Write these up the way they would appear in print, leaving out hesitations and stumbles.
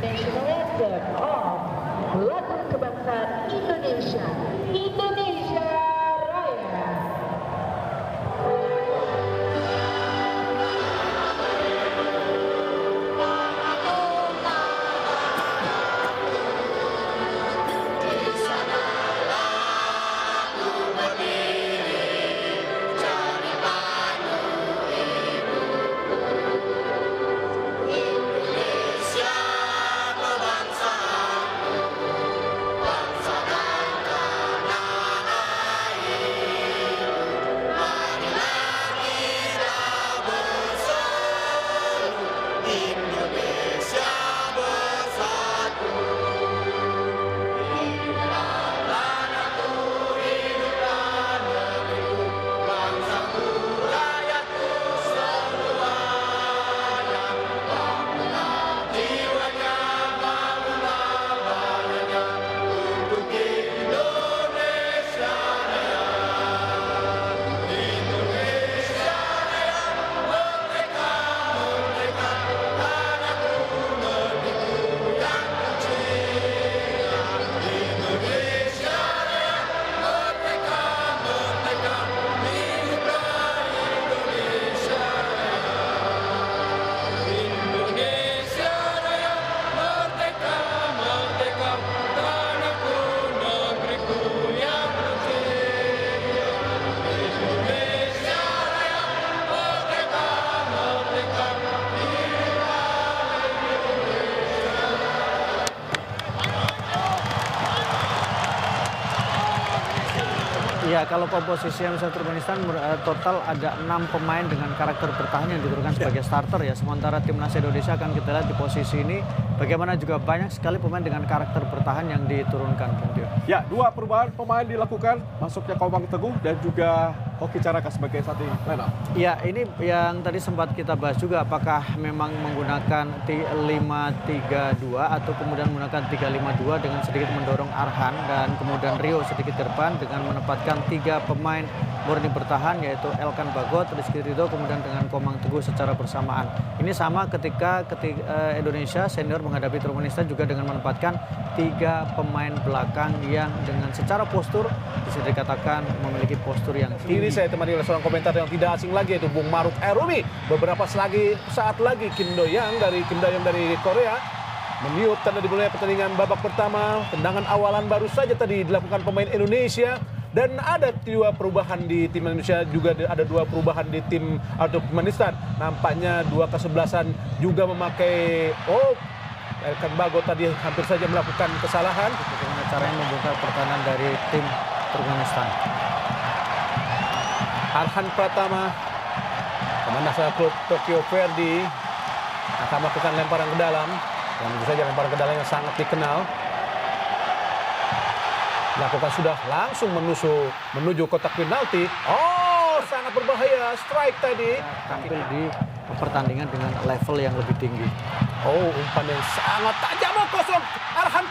national anthem of lagu kebangsaan Indonesia, Indonesia Raya. Ya, kalau komposisi yang bisa Turkmenistan total ada 6 pemain dengan karakter bertahan yang diturunkan sebagai starter ya. Sementara timnas Indonesia akan kita lihat di posisi ini bagaimana juga banyak sekali pemain dengan karakter bertahan yang diturunkan. Ya, 2 perubahan pemain dilakukan, masuknya Komang Teguh dan juga Hoki Caraka sebagai starting lineup. Ya, ini yang tadi sempat kita bahas juga, apakah memang menggunakan 5-3-2 atau kemudian menggunakan 3-5-2 dengan sedikit mendorong Arhan dan kemudian Rio sedikit ke depan dengan menempatkan 3 pemain murni bertahan yaitu Elkan Bagot, Rizky Ridho kemudian dengan Komang Teguh secara bersamaan. Ini sama ketika Indonesia senior menghadapi Turkmenistan juga dengan menempatkan 3 pemain belakang yang dengan secara postur bisa dikatakan memiliki postur yang tinggi. Ini saya temani oleh seorang komentar yang tidak asing lagi yaitu Bung Maruf Erumi. Beberapa saat lagi Kim Do-young dari Korea meniup tanda dimulai pertandingan babak pertama. Tendangan awalan baru saja tadi dilakukan pemain Indonesia. Dan ada 2 perubahan di tim Indonesia, juga ada 2 perubahan di tim Turkmenistan. Nampaknya 2 kesebelasan juga memakai Elkan Bagot tadi hampir saja melakukan kesalahan. Bagaimana caranya membuka pertahanan dari tim Turkmenistan. Arhan Pratama, pemain asal klub Tokyo Verdy, akan melakukan lemparan ke dalam. Dan tentu saja lemparan ke dalam yang sangat dikenal. Lakukan sudah langsung menuju kotak penalti. Oh, sangat berbahaya strike tadi. Tampil di pertandingan dengan level yang lebih tinggi. Oh, umpan yang sangat tajam kosong. Arhan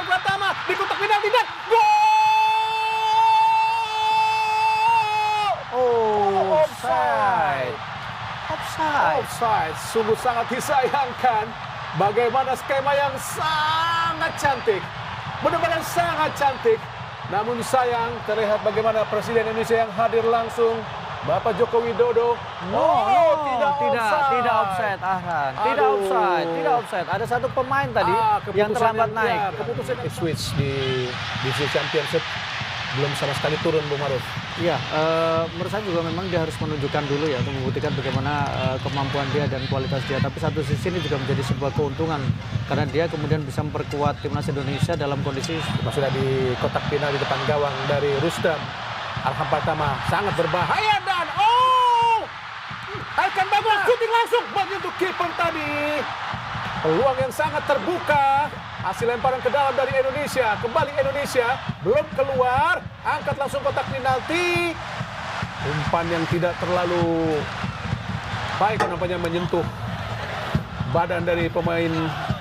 Pratama di kotak penalti dan gol! Oh, offside. Offside. Sungguh sangat disayangkan. Bagaimana skema yang sangat cantik. Benar-benar sangat cantik. Namun sayang terlihat bagaimana Presiden Indonesia yang hadir langsung, Bapak Joko Widodo. Tidak offside, Arhan. Tidak offside. Ada 1 pemain tadi yang terlambat naik. Keputusan switch di Championship belum sama sekali turun, Bung Maruf. Iya, menurut saya juga memang dia harus menunjukkan dulu ya untuk membuktikan bagaimana kemampuan dia dan kualitas dia. Tapi satu sisi ini juga menjadi sebuah keuntungan karena dia kemudian bisa memperkuat timnas Indonesia dalam kondisi sudah di kotak final di depan gawang dari Rustam. Arhan Pratama sangat berbahaya dan Elkan Bagot shooting langsung bagi untuk kiper tadi. Peluang yang sangat terbuka. Hasil lemparan ke dalam dari Indonesia. Kembali Indonesia. Belum keluar. Angkat langsung kotak penalti. Umpan yang tidak terlalu baik nampaknya menyentuh badan dari pemain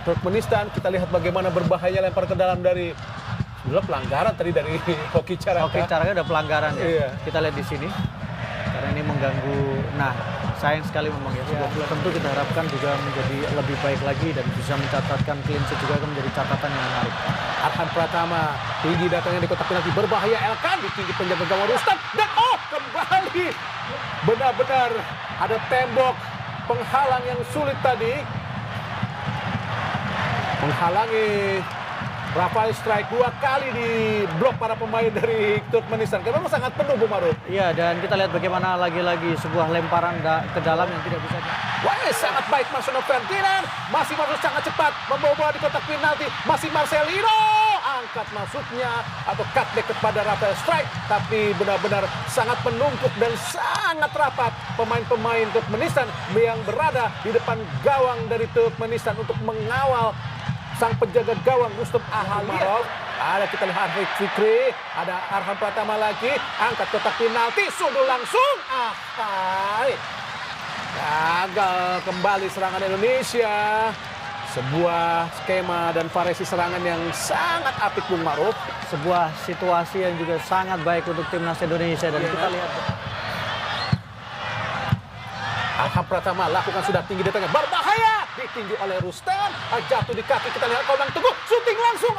Turkmenistan. Kita lihat bagaimana berbahaya lempar ke dalam dari pelanggaran tadi dari Hoki Caraka. Hoki Caraka ada pelanggaran ya. Iya. Kita lihat di sini. Karena ini mengganggu. Nah, sayang sekali memang ya. Tentu kita harapkan juga menjadi lebih baik lagi dan bisa mencatatkan clean sheet juga akan menjadi catatan yang menarik. Arhan Pratama tinggi datangnya di kotak penalti, berbahaya Elkan di tinggi penjaga gawang Rustam, dan kembali benar-benar ada tembok penghalang yang sulit tadi menghalangi Rafael Strike 2 kali di blok para pemain dari Turkmenistan. Karena memang sangat penuh, Bung Maruf. Iya, dan kita lihat bagaimana lagi-lagi sebuah lemparan ke dalam yang tidak bisa. Wah, sangat baik Marcelo Ferdinand. Masih masuk sangat cepat, membawa bola di kotak penalti. Masih Marcelino. Angkat masuknya atau cutback kepada Rafael Strike. Tapi benar-benar sangat menumpuk dan sangat rapat pemain-pemain Turkmenistan yang berada di depan gawang dari Turkmenistan untuk mengawal sang penjaga gawang Rustam Ahaliev. Ada kita lihat Arif Fikri, ada Arhan Pratama lagi, angkat kotak penalti, sundul langsung. Gagal kembali serangan Indonesia. Sebuah skema dan variasi serangan yang sangat apik, Bung Maruf. Sebuah situasi yang juga sangat baik untuk timnas Indonesia dan kita lihat. Arhan Pratama lakukan sudah tinggi datangnya, berbahaya, ditinggi oleh Rustam, jatuh di kaki, kita lihat Komang Teguh, syuting langsung,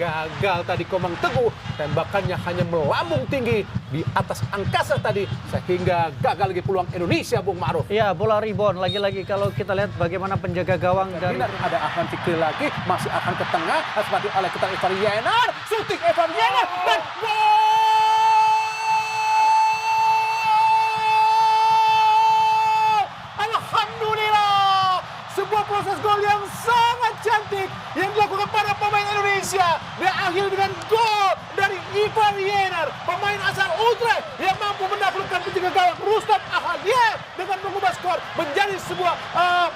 gagal tadi Komang Teguh, tembakannya hanya melambung tinggi di atas angkasa tadi, sehingga gagal lagi peluang Indonesia, Bung Maruf. Iya, bola rebound, lagi-lagi kalau kita lihat bagaimana penjaga gawang dari... Ada Arhan Fikri lagi, masih akan ke tengah, seperti oleh kita Evan Yenar, syuting Evan Yenar, dan gol! Sebuah proses gol yang sangat cantik yang dilakukan para pemain Indonesia. Berakhir dengan gol dari Ivar Yenar, pemain asal Utrecht yang mampu menaklukkan penjaga gawang Rustam Ahaliev dengan mengubah skor menjadi sebuah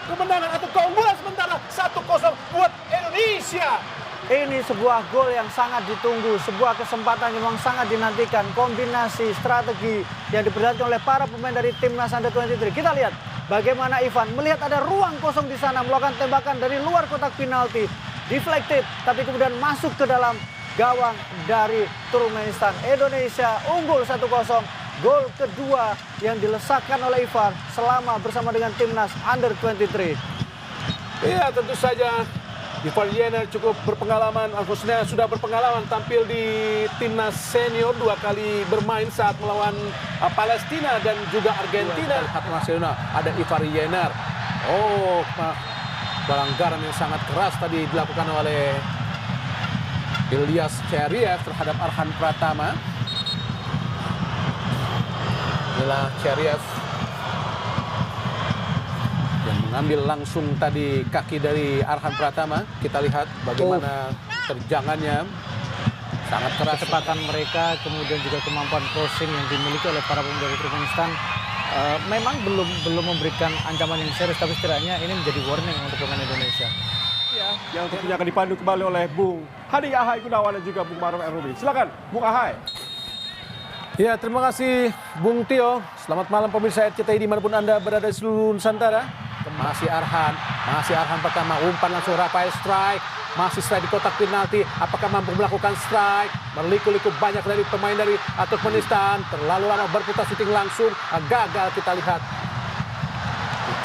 kemenangan atau keunggulan sementara 1-0 buat Indonesia. Ini sebuah gol yang sangat ditunggu, sebuah kesempatan yang memang sangat dinantikan, kombinasi strategi yang diperlihatkan oleh para pemain dari timnas Under-23. Kita lihat bagaimana Ivan melihat ada ruang kosong di sana, melakukan tembakan dari luar kotak penalti, deflected, tapi kemudian masuk ke dalam gawang dari Turkmenistan. Indonesia unggul 1-0. Gol kedua yang dilesakkan oleh Ivan selama bersama dengan timnas Under-23. Iya, tentu saja Ivar Yenar cukup berpengalaman, khususnya sudah berpengalaman tampil di timnas senior 2 kali bermain saat melawan Palestina dan juga Argentina. Nasional ada Ivar Yenar. Pelanggaran yang sangat keras tadi dilakukan oleh Ilyas Cheriev terhadap Arhan Pratama. Inilah Cheriev yang mengambil langsung tadi kaki dari Arhan Pratama. Kita lihat bagaimana terjangannya sangat keras. Kecepatan mereka, kemudian juga kemampuan crossing yang dimiliki oleh para pemain dari Turkmenistan memang belum memberikan ancaman yang serius, tapi setidaknya ini menjadi warning untuk pemain Indonesia. Ya, yang tentunya akan dipandu kembali oleh Bung Hadi Ahai Gunawan dan juga Bung Maruf Erumi. Silakan, Bung Ahai. Ya, terima kasih Bung Tio. Selamat malam pemirsa RCTI dimanapun Anda berada di seluruh Nusantara. Masih Arhan pertama, umpan langsung Rafael Strike. Masih strike di kotak penalti. Apakah mampu melakukan strike? Berliku-liku banyak dari pemain dari Turkmenistan. Terlalu lama berputar syuting langsung. Gagal kita lihat.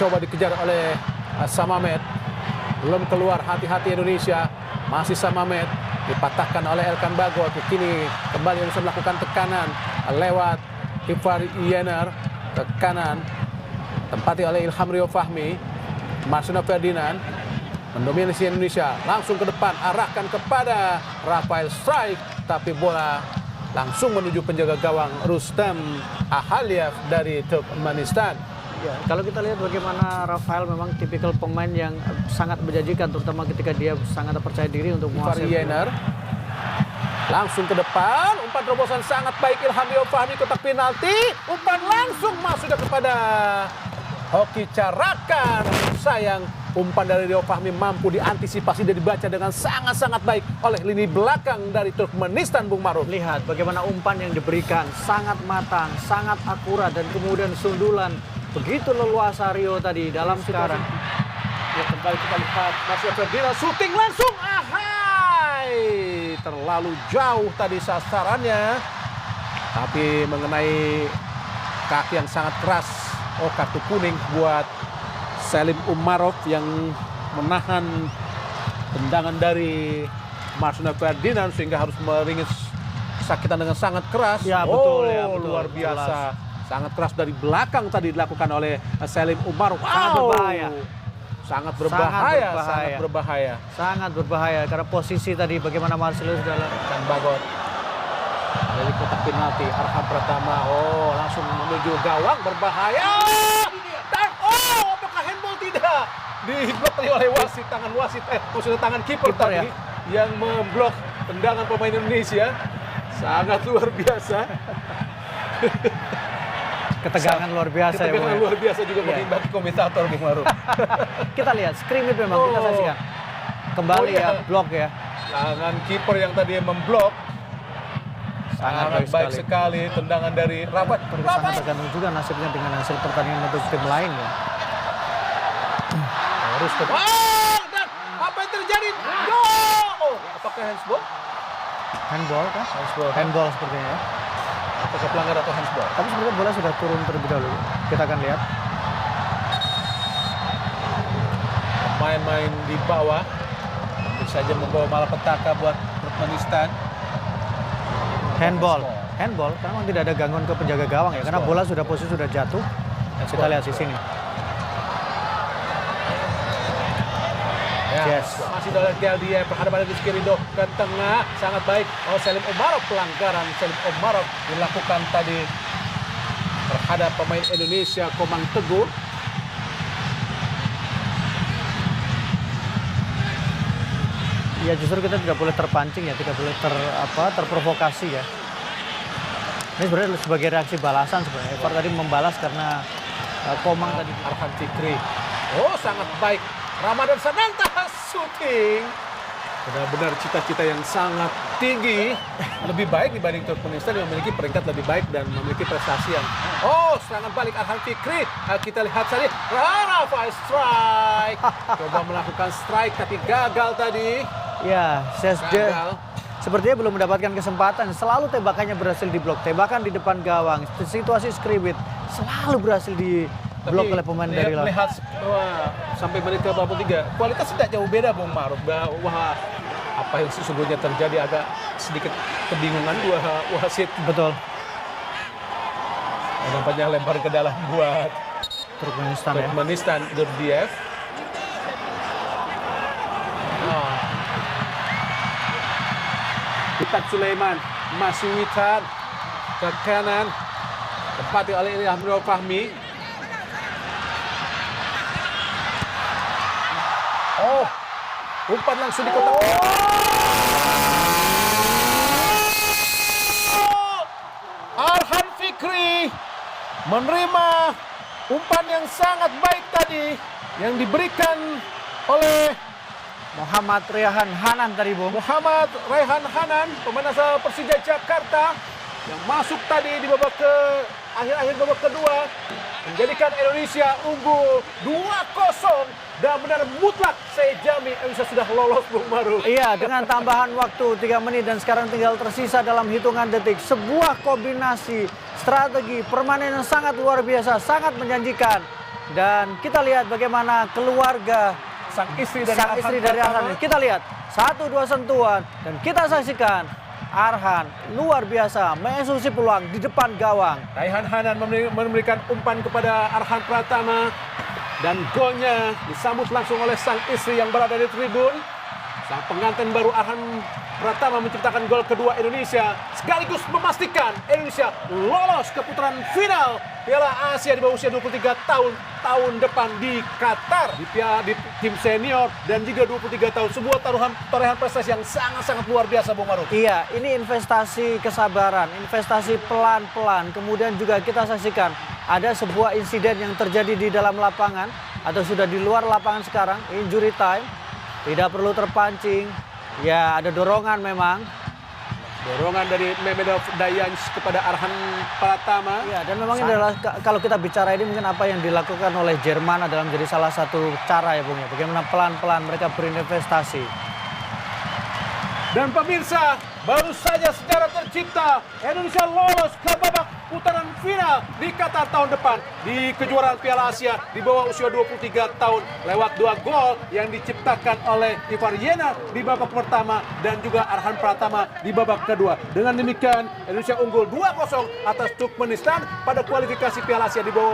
Coba dikejar oleh Samamed. Belum keluar, hati-hati Indonesia. Masih Samamed. Dipatahkan oleh Elkan Bagot. Kini kembali Indonesia melakukan tekanan lewat Ivar Yenar ke kanan. Tempati oleh Ilham Rio Fahmi. Marcelo Ferdinand mendominasi Indonesia. Langsung ke depan, arahkan kepada Rafael Strike. Tapi bola langsung menuju penjaga gawang Rustam Ahaliev dari Turkmenistan. Ya, kalau kita lihat bagaimana Rafael memang tipikal pemain yang sangat menjanjikan, terutama ketika dia sangat percaya diri untuk menguasai. Yenar langsung ke depan, umpan terobosan sangat baik Ilham Rio Fahmi, kotak penalti, umpan langsung masuk kepada Hoki Carakan. Sayang, umpan dari Rio Fahmi mampu diantisipasi dan dibaca dengan sangat-sangat baik oleh lini belakang dari Turkmenistan, Bung Maruf. Lihat bagaimana umpan yang diberikan sangat matang, sangat akurat, dan kemudian sundulan begitu leluasa Rio tadi dalam sekarang. Ya, kembali kita lihat masih Ferdinand syuting langsung. Terlalu jauh tadi sasarannya. Tapi mengenai kaki yang sangat keras. Oh, kartu kuning buat Salim Umarov yang menahan tendangan dari Marcelino Ferdinand sehingga harus meringis kesakitan dengan sangat keras. Ya, betul, ya, betul. Luar biasa. Sangat keras dari belakang tadi dilakukan oleh Salim Umarov. Sangat berbahaya. Sangat berbahaya, Sangat berbahaya karena posisi tadi bagaimana Marcelo sudah lakukan Bagot. Dari kotak penalti Arhan Pratama. Oh, langsung menuju gawang, berbahaya. Dan apakah handball? Tidak. Diblok oleh wasit, tangan wasit, maksudnya tangan kiper tadi ya, yang memblok tendangan pemain Indonesia. Sangat luar biasa. Ketegangan luar biasa. Ketegangan luar biasa juga bagi komentator Bung Maru. Kita lihat scrimmage memang kita saksikan. Kembali ya, blok ya. Tangan kiper yang tadi memblok. Sangat baik sekali tendangan dari Rabat. Sangat tergantung juga nasibnya dengan hasil pertandingan untuk tim lain ya. Harus dan apa yang terjadi? Apakah handsball? Handball kan? Handball sepertinya ya. Apakah pelanggar atau handsball? Tapi sebenarnya bola sudah turun terlebih dahulu. Kita akan lihat. Main-main di bawah. Bisa saja membawa malapetaka buat Turkmenistan. Handball, karena memang tidak ada gangguan ke penjaga gawang ya, karena bola sudah posisi sudah jatuh. Kita lihat di sini. Yes. Masih oleh Geldiev, berhadapan dengan Rizky ke tengah, sangat baik. Oh, Salim Umarov, pelanggaran Salim Umarov dilakukan tadi terhadap pemain Indonesia Komang Teguh. Ya justru kita tidak boleh terpancing ya, tidak boleh terprovokasi ya. Ini sebenarnya sebagai reaksi balasan sebenarnya. Evar tadi membalas karena Komang tadi. Arhan Fikri. Oh, sangat baik. Ramadan Sananta shooting. Benar-benar cita-cita yang sangat tinggi. Lebih baik dibanding Turkmenistan yang memiliki peringkat lebih baik dan memiliki prestasi yang... Oh, serangan balik Arhan Fikri. Kita lihat saja. Rafa strike. Coba melakukan strike tapi gagal tadi. Ya, gagal. Sepertinya belum mendapatkan kesempatan. Selalu tembakannya berhasil diblok. Tembakan di depan gawang. Situasi scrimmage selalu berhasil diblok oleh pemain dari lawan. Melihat sampai menit ke-83, kualitas tidak jauh beda Bung Maruf. Wah, apa yang sesungguhnya terjadi, agak sedikit kebingungan dua wasit. Betul. Nampaknya lempar ke dalam buat Turkmenistan ya. Geldiev. Witan Sulaiman masih Witan ke kanan, tempati oleh Ilhamul Fahmi. Oh, umpan langsung di kotak. Arhan Fikri menerima umpan yang sangat baik tadi yang diberikan oleh Muhammad Raihan Hanan tadi, Bu. Muhammad Raihan Hanan, pemain asal Persija Jakarta yang masuk tadi di akhir babak kedua menjadikan Indonesia unggul 2-0 dan benar mutlak saya jamin Indonesia sudah lolos Bung Maru. Iya, dengan tambahan waktu 3 menit dan sekarang tinggal tersisa dalam hitungan detik. Sebuah kombinasi strategi permainan yang sangat luar biasa, sangat menjanjikan. Dan kita lihat bagaimana keluarga sang istri dari Arhan. Kita lihat 1-2 sentuhan dan kita saksikan Arhan luar biasa mengeksekusi peluang di depan gawang. Raihan Hanan memberikan umpan kepada Arhan Pratama dan golnya disambut langsung oleh sang istri yang berada di tribun. Sang pengantin baru Arhan Pratama menciptakan gol kedua Indonesia sekaligus memastikan Indonesia lolos ke putaran final Piala Asia di bawah usia 23 tahun depan di Qatar di tim senior dan juga 23 tahun, sebuah torehan prestasi yang sangat-sangat luar biasa Bung Maru. Iya, ini investasi kesabaran, investasi pelan-pelan. Kemudian juga kita saksikan ada sebuah insiden yang terjadi di dalam lapangan atau sudah di luar lapangan sekarang, injury time. Tidak perlu terpancing. Ya, ada dorongan memang. Dorongan dari Mehmedov Dayans kepada Arhan Pratama. Ya, dan memang ini adalah kalau kita bicara ini mungkin apa yang dilakukan oleh Jerman adalah menjadi salah satu cara ya Bung ya. Bagaimana pelan-pelan mereka berinvestasi. Dan pemirsa, baru saja secara mencipta Indonesia lolos ke babak putaran final di Qatar tahun depan di kejuaraan Piala Asia di bawah usia 23 tahun lewat 2 gol yang diciptakan oleh Ivar Yena di babak pertama dan juga Arhan Pratama di babak kedua. Dengan demikian Indonesia unggul 2-0 atas Turkmenistan pada kualifikasi Piala Asia di bawah